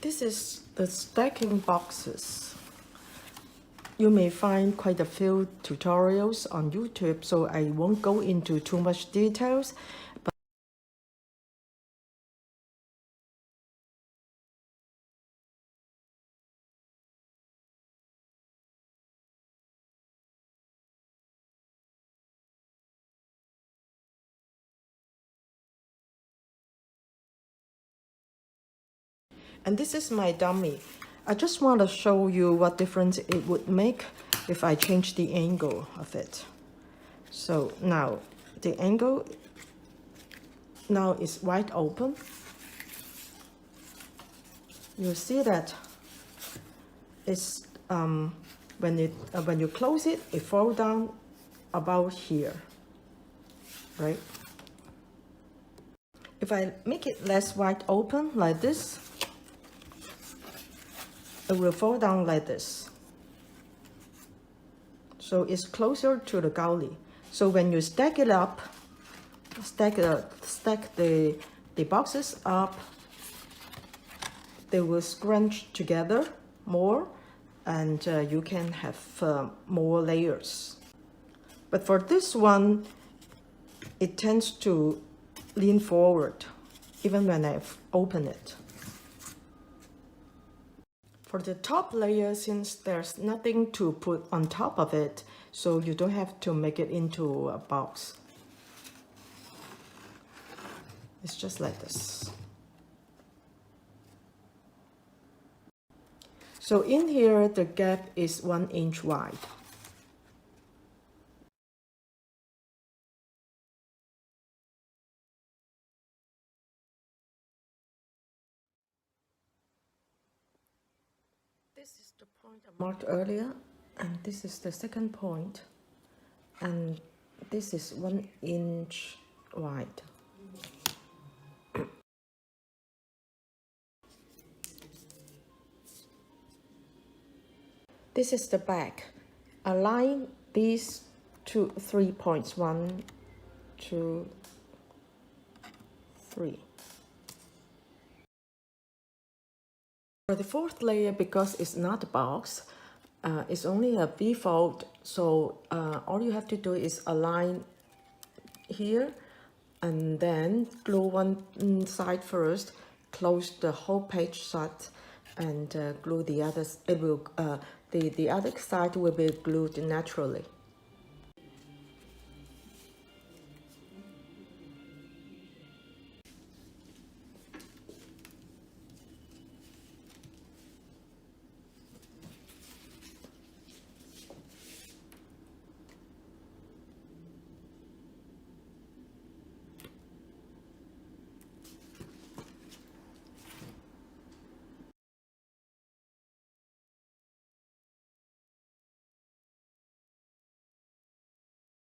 This is the stacking boxes. You may find quite a few tutorials on YouTube, so I won't go into too much details. And this is my dummy. I just want to show you what difference it would make if I change the angle of it. So now the angle now is wide open. You see that it's when you close it, it falls down about here, right? If I make it less wide open like this, it will fall down like this. So it's closer to the galley. So when you stack it up, stack the boxes up, they will scrunch together more, and you can have more layers. But for this one, it tends to lean forward even when I open it. For the top layer, since there's nothing to put on top of it, so you don't have to make it into a box. It's just like this. So in here, the gap is 1 inch wide. This is the point I marked earlier, and this is the second point, and this is 1 inch wide. This is the back. Align these 3 points, 1, 2, 3. For the fourth layer, because it's not a box, it's only a B-fold, so all you have to do is align here and then glue one side first, close the whole page shut, and glue the others. The other side will be glued naturally.